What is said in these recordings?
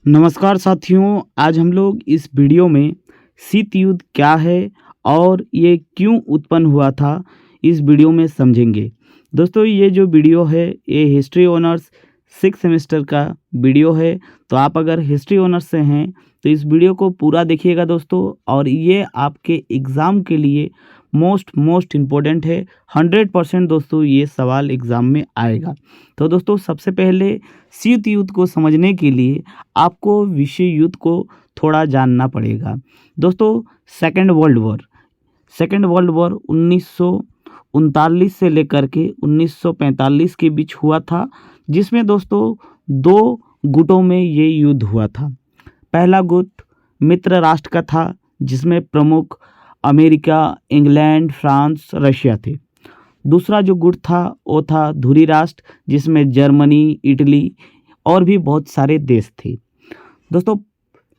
नमस्कार साथियों, आज हम लोग इस वीडियो में शीत युद्ध क्या है और ये क्यों उत्पन्न हुआ था, इस वीडियो में समझेंगे। दोस्तों, ये जो वीडियो है ये हिस्ट्री ऑनर्स 6 सेमेस्टर का वीडियो है। तो आप अगर हिस्ट्री ऑनर्स से हैं तो इस वीडियो को पूरा देखिएगा दोस्तों, और ये आपके एग्ज़ाम के लिए मोस्ट इम्पोर्टेंट है। 100% दोस्तों ये सवाल एग्ज़ाम में आएगा। तो दोस्तों, सबसे पहले शीत युद्ध को समझने के लिए आपको विश्व युद्ध को थोड़ा जानना पड़ेगा। दोस्तों, सेकेंड वर्ल्ड वॉर 1939 से लेकर के 1945 के बीच हुआ था, जिसमें दोस्तों 2 गुटों में ये युद्ध हुआ था। पहला गुट मित्र राष्ट्र का था, जिसमें प्रमुख अमेरिका, इंग्लैंड, फ्रांस, रशिया थे। दूसरा जो गुट था वो था धुरी राष्ट्र, जिसमें जर्मनी, इटली और भी बहुत सारे देश थे। दोस्तों,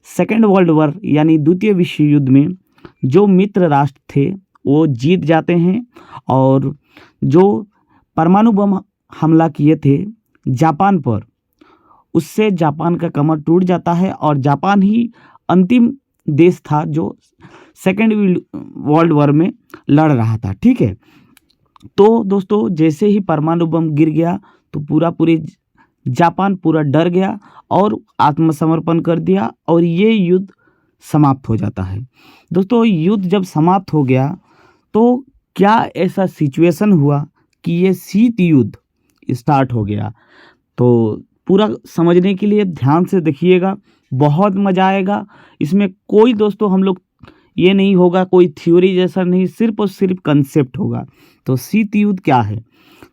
सेकेंड वर्ल्ड वॉर यानी द्वितीय विश्व युद्ध में जो मित्र राष्ट्र थे वो जीत जाते हैं, और जो परमाणु बम हमला किए थे जापान पर, उससे जापान का कमर टूट जाता है, और जापान ही अंतिम देश था जो सेकेंड वर्ल्ड वॉर में लड़ रहा था। ठीक है, तो दोस्तों जैसे ही परमाणु बम गिर गया तो पूरे जापान पूरा डर गया और आत्मसमर्पण कर दिया, और ये युद्ध समाप्त हो जाता है। दोस्तों, युद्ध जब समाप्त हो गया तो क्या ऐसा सिचुएशन हुआ कि ये शीत युद्ध स्टार्ट हो गया। तो पूरा समझने के लिए ध्यान से देखिएगा, बहुत मज़ा आएगा इसमें। कोई दोस्तों हम लोग ये नहीं होगा, कोई थ्योरी जैसा नहीं, सिर्फ और सिर्फ कंसेप्ट होगा। तो शीत युद्ध क्या है?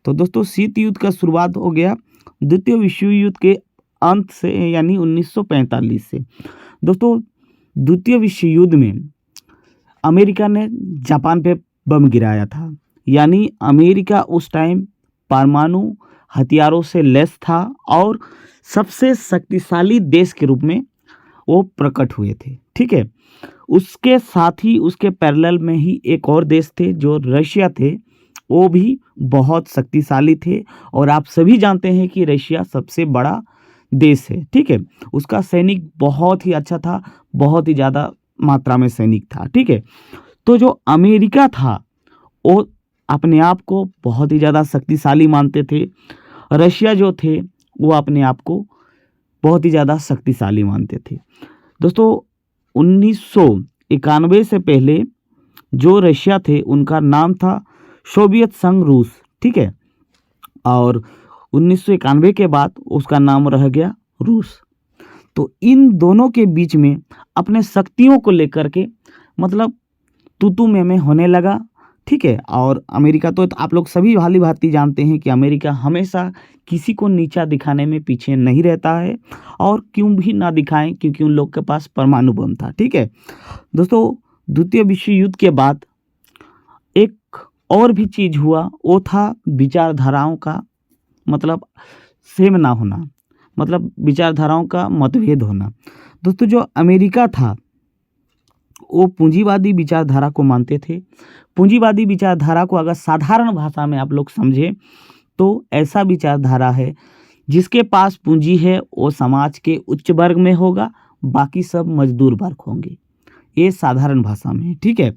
तो दोस्तों, शीत युद्ध का शुरुआत हो गया द्वितीय विश्व युद्ध के अंत से, यानी 1945 से। दोस्तों, द्वितीय विश्व युद्ध में अमेरिका ने जापान पे बम गिराया था, यानी अमेरिका उस टाइम परमाणु हथियारों से लैस था और सबसे शक्तिशाली देश के रूप में वो प्रकट हुए थे। ठीक है, उसके साथ ही उसके पैरेलल में ही एक और देश थे जो रशिया थे, वो भी बहुत शक्तिशाली थे, और आप सभी जानते हैं कि रशिया सबसे बड़ा देश है। ठीक है, उसका सैनिक बहुत ही अच्छा था, बहुत ही ज़्यादा मात्रा में सैनिक था। ठीक है, तो जो अमेरिका था वो अपने आप को बहुत ही ज़्यादा शक्तिशाली मानते थे। रशिया जो थे वो अपने आप को बहुत ही ज़्यादा शक्तिशाली मानते थे। दोस्तों, 1991 से पहले जो रशिया थे उनका नाम था सोवियत संघ रूस। ठीक है, और 1991 के बाद उसका नाम रह गया रूस। तो इन दोनों के बीच में अपने शक्तियों को लेकर के मतलब तू में होने लगा। ठीक है, और अमेरिका तो आप लोग सभी भाली भांति जानते हैं कि अमेरिका हमेशा किसी को नीचा दिखाने में पीछे नहीं रहता है, और क्यों भी ना दिखाएं, क्योंकि उन लोग के पास परमाणु बम था। ठीक है दोस्तों, द्वितीय विश्व युद्ध के बाद एक और भी चीज़ हुआ, वो था विचारधाराओं का मतलब सेम ना होना, मतलब विचारधाराओं का मतभेद होना। दोस्तों, जो अमेरिका था वो पूंजीवादी विचारधारा को मानते थे। पूंजीवादी विचारधारा को अगर साधारण भाषा में आप लोग समझें तो ऐसा विचारधारा है जिसके पास पूंजी है वो समाज के उच्च वर्ग में होगा, बाकी सब मजदूर वर्ग होंगे। ये साधारण भाषा में है। ठीक है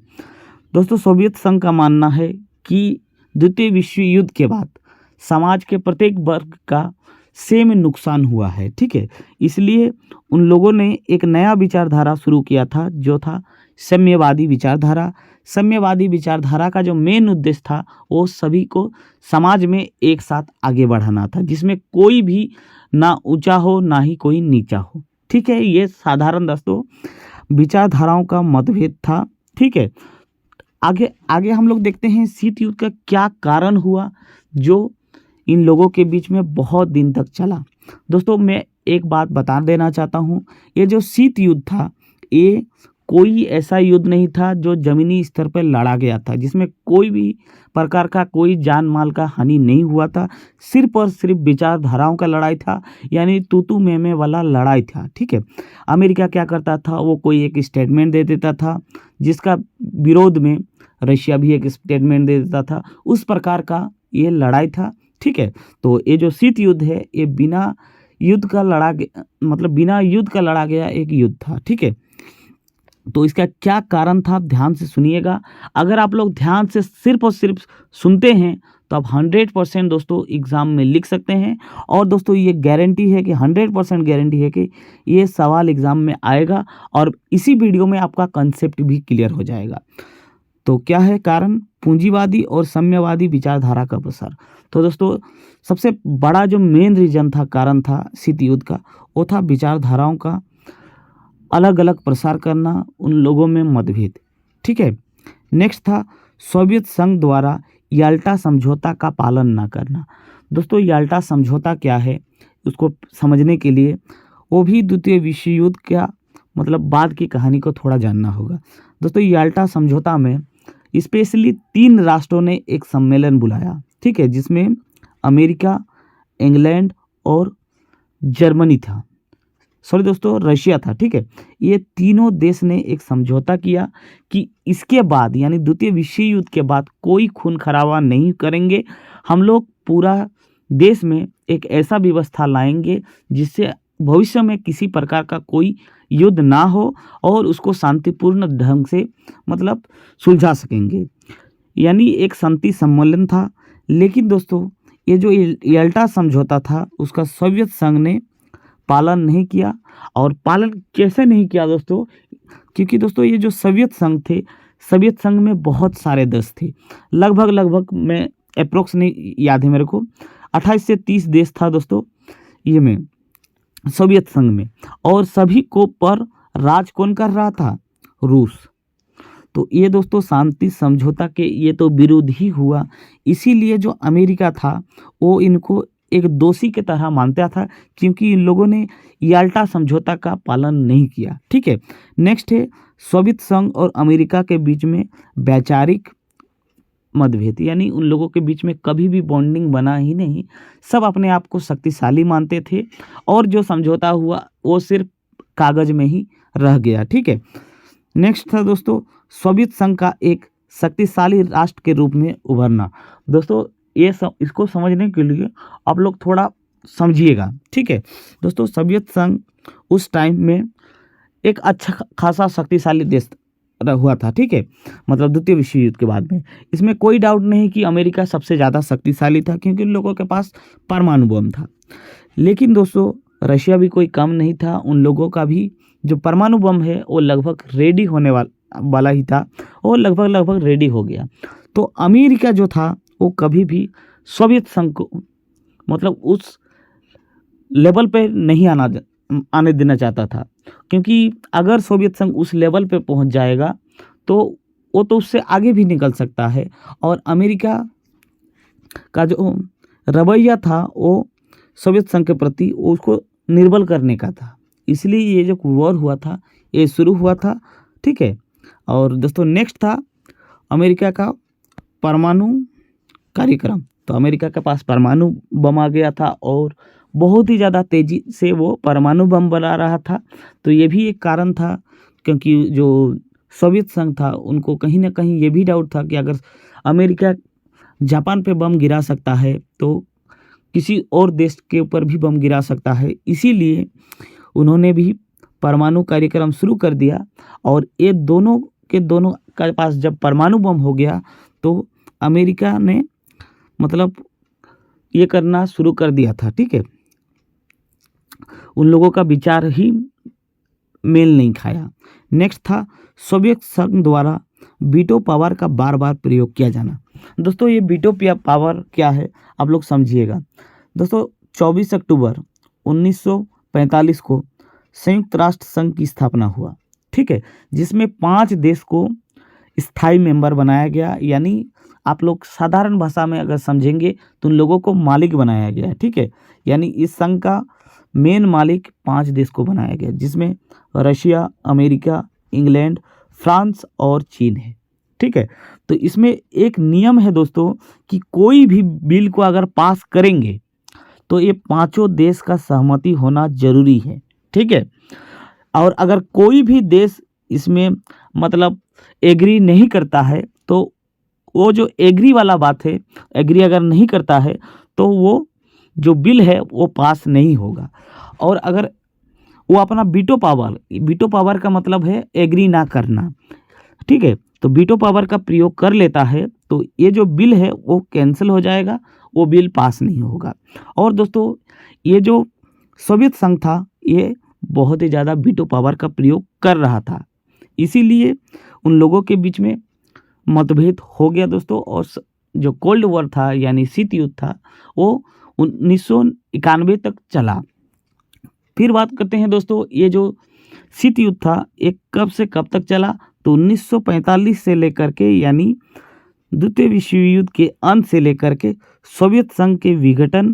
दोस्तों, सोवियत संघ का मानना है कि द्वितीय विश्व युद्ध के बाद समाज के प्रत्येक वर्ग का सेम नुकसान हुआ है। ठीक है, इसलिए उन लोगों ने एक नया विचारधारा शुरू किया था जो था साम्यवादी विचारधारा। साम्यवादी विचारधारा का जो मेन उद्देश्य था वो सभी को समाज में एक साथ आगे बढ़ाना था, जिसमें कोई भी ना ऊंचा हो ना ही कोई नीचा हो। ठीक है, ये साधारण दोस्तों विचारधाराओं का मतभेद था। ठीक है, आगे हम लोग देखते हैं शीत युद्ध का क्या कारण हुआ जो इन लोगों के बीच में बहुत दिन तक चला। दोस्तों, मैं एक बात बता देना चाहता हूँ, ये जो शीत युद्ध था ये कोई ऐसा युद्ध नहीं था जो ज़मीनी स्तर पर लड़ा गया था, जिसमें कोई भी प्रकार का कोई जान माल का हानि नहीं हुआ था। सिर्फ और सिर्फ विचारधाराओं का लड़ाई था, यानी तू मैं वाला लड़ाई था। ठीक है, अमेरिका क्या करता था, वो कोई एक स्टेटमेंट दे देता था जिसका विरोध में रशिया भी एक स्टेटमेंट दे देता था। उस प्रकार का ये लड़ाई था। ठीक है, तो ये जो शीत युद्ध है ये बिना युद्ध का लड़ा मतलब बिना युद्ध का लड़ा गया एक युद्ध था। ठीक है, तो इसका क्या कारण था, ध्यान से सुनिएगा। अगर आप लोग ध्यान से सिर्फ और सिर्फ सुनते हैं तो आप 100% दोस्तों एग्ज़ाम में लिख सकते हैं। और दोस्तों ये गारंटी है कि 100% गारंटी है कि ये सवाल एग्ज़ाम में आएगा और इसी वीडियो में आपका कंसेप्ट भी क्लियर हो जाएगा। तो क्या है कारण? पूंजीवादी और साम्यवादी विचारधारा का प्रसार। तो दोस्तों सबसे बड़ा जो मेन रीजन था, कारण था शीत युद्ध का, वो था विचारधाराओं का अलग अलग प्रसार करना, उन लोगों में मतभेद। ठीक है, नेक्स्ट था सोवियत संघ द्वारा याल्टा समझौता का पालन न करना। दोस्तों याल्टा समझौता क्या है, उसको समझने के लिए वो भी द्वितीय विश्व युद्ध का मतलब बाद की कहानी को थोड़ा जानना होगा। दोस्तों याल्टा समझौता में स्पेशली 3 राष्ट्रों ने एक सम्मेलन बुलाया। ठीक है, जिसमें अमेरिका, इंग्लैंड और जर्मनी था, सॉरी दोस्तों रशिया था। ठीक है, ये तीनों देश ने एक समझौता किया कि इसके बाद यानी द्वितीय विश्व युद्ध के बाद कोई खून खराबा नहीं करेंगे। हम लोग पूरा देश में एक ऐसा व्यवस्था लाएंगे जिससे भविष्य में किसी प्रकार का कोई युद्ध ना हो और उसको शांतिपूर्ण ढंग से मतलब सुलझा सकेंगे, यानी एक शांति सम्मेलन था। लेकिन दोस्तों ये जो याल्टा समझौता था उसका सोवियत संघ ने पालन नहीं किया। और पालन कैसे नहीं किया दोस्तों? क्योंकि दोस्तों ये जो सोवियत संघ थे, सोवियत संघ में बहुत सारे देश थे, लगभग मैं अप्रोक्स नहीं याद है मेरे को, 28 से 30 देश था दोस्तों ये में सोवियत संघ में। और सभी को पर राज कौन कर रहा था? रूस। तो ये दोस्तों शांति समझौता के ये तो विरोध ही हुआ। इसीलिए जो अमेरिका था वो इनको एक दोषी की तरह मानता था, क्योंकि इन लोगों ने याल्टा समझौता का पालन नहीं किया। ठीक है, नेक्स्ट है सोवियत संघ और अमेरिका के बीच में वैचारिक मतभेद, यानी उन लोगों के बीच में कभी भी बॉन्डिंग बना ही नहीं, सब अपने आप को शक्तिशाली मानते थे और जो समझौता हुआ वो सिर्फ कागज में ही रह गया। ठीक है, नेक्स्ट था दोस्तों सोवियत संघ का एक शक्तिशाली राष्ट्र के रूप में उभरना। दोस्तों ये इसको समझने के लिए आप लोग थोड़ा समझिएगा। ठीक है दोस्तों, सोवियत संघ उस टाइम में एक अच्छा खासा शक्तिशाली देश हुआ था। ठीक है, मतलब द्वितीय विश्व युद्ध के बाद में इसमें कोई डाउट नहीं कि अमेरिका सबसे ज़्यादा शक्तिशाली था, क्योंकि उन लोगों के पास परमाणु बम था। लेकिन दोस्तों रशिया भी कोई कम नहीं था, उन लोगों का भी जो परमाणु बम है वो लगभग रेडी होने वाला ही था और लगभग रेडी हो गया। तो अमेरिका जो था वो कभी भी सोवियत संघ को मतलब उस लेवल पे नहीं आने देना चाहता था, क्योंकि अगर सोवियत संघ उस लेवल पे पहुंच जाएगा तो वो तो उससे आगे भी निकल सकता है। और अमेरिका का जो रवैया था वो सोवियत संघ के प्रति उसको निर्बल करने का था, इसलिए ये जो वॉर हुआ था ये शुरू हुआ था। ठीक है, और दोस्तों नेक्स्ट था अमेरिका का परमाणु कार्यक्रम। तो अमेरिका के पास परमाणु बम आ गया था और बहुत ही ज़्यादा तेज़ी से वो परमाणु बम बना रहा था। तो ये भी एक कारण था, क्योंकि जो सोवियत संघ था उनको कहीं ना कहीं ये भी डाउट था कि अगर अमेरिका जापान पे बम गिरा सकता है तो किसी और देश के ऊपर भी बम गिरा सकता है, इसीलिए उन्होंने भी परमाणु कार्यक्रम शुरू कर दिया। और ये दोनों के पास जब परमाणु बम हो गया तो अमेरिका ने मतलब ये करना शुरू कर दिया था। ठीक है, उन लोगों का विचार ही मेल नहीं खाया। नेक्स्ट था सोवियत संघ द्वारा वीटो पावर का बार बार प्रयोग किया जाना। दोस्तों ये वीटो पावर क्या है आप लोग समझिएगा। दोस्तों 24 अक्टूबर 1945 को संयुक्त राष्ट्र संघ की स्थापना हुआ। ठीक है, जिसमें 5 देश को स्थायी मेंबर बनाया गया, यानी आप लोग साधारण भाषा में अगर समझेंगे तो उन लोगों को मालिक बनाया गया। ठीक है, यानी इस संघ का मेन मालिक 5 देश को बनाया गया, जिसमें रशिया, अमेरिका, इंग्लैंड, फ्रांस और चीन है। ठीक है, तो इसमें एक नियम है दोस्तों कि कोई भी बिल को अगर पास करेंगे तो ये 5 देश का सहमति होना जरूरी है। ठीक है, और अगर कोई भी देश इसमें मतलब एग्री नहीं करता है तो वो जो एग्री वाला बात है, एग्री अगर नहीं करता है तो वो जो बिल है वो पास नहीं होगा। और अगर वो अपना वीटो पावर का मतलब है एग्री ना करना, ठीक है, तो वीटो पावर का प्रयोग कर लेता है तो ये जो बिल है वो कैंसिल हो जाएगा, वो बिल पास नहीं होगा। और दोस्तों ये जो सोवियत संघ था ये बहुत ही ज़्यादा वीटो पावर का प्रयोग कर रहा था, इसीलिए उन लोगों के बीच में मतभेद हो गया दोस्तों। और जो कोल्ड वॉर था यानी शीत युद्ध था वो 1991 तक चला। फिर बात करते हैं दोस्तों, ये जो शीत युद्ध था ये कब से कब तक चला, तो 1945 से लेकर के यानी द्वितीय विश्व युद्ध के अंत से लेकर के सोवियत संघ के विघटन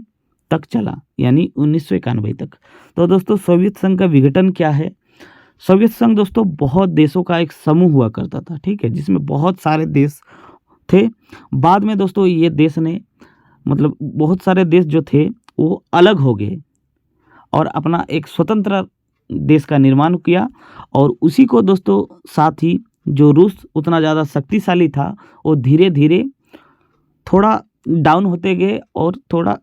तक चला, यानी 1991 तक। तो दोस्तों सोवियत संघ का विघटन क्या है? सोवियत संघ दोस्तों बहुत देशों का एक समूह हुआ करता था, ठीक है, जिसमें बहुत सारे देश थे। बाद में दोस्तों ये देश ने मतलब बहुत सारे देश जो थे वो अलग हो गए और अपना एक स्वतंत्र देश का निर्माण किया। और उसी को दोस्तों साथ ही जो रूस उतना ज़्यादा शक्तिशाली था वो धीरे धीरे थोड़ा डाउन होते गए और थोड़ा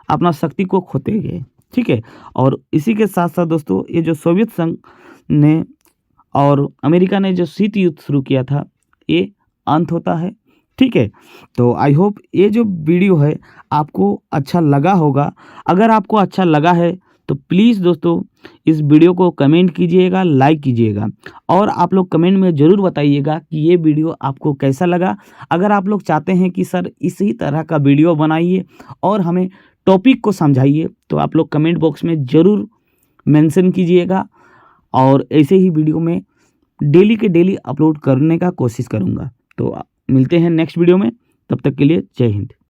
अपना शक्ति को खोते गए, ठीक है। और इसी के साथ साथ दोस्तों ये जो सोवियत संघ ने और अमेरिका ने जो शीत युद्ध शुरू किया था ये अंत होता है, ठीक है। तो आई होप ये जो वीडियो है आपको अच्छा लगा होगा। अगर आपको अच्छा लगा है तो प्लीज़ दोस्तों इस वीडियो को कमेंट कीजिएगा, लाइक कीजिएगा और आप लोग कमेंट में ज़रूर बताइएगा कि ये वीडियो आपको कैसा लगा। अगर आप लोग चाहते हैं कि सर इसी तरह का वीडियो बनाइए और हमें टॉपिक को समझाइए तो आप लोग कमेंट बॉक्स में ज़रूर मेंशन कीजिएगा और ऐसे ही वीडियो में डेली के डेली अपलोड करने का कोशिश करूँगा। तो मिलते हैं नेक्स्ट वीडियो में, तब तक के लिए जय हिंद।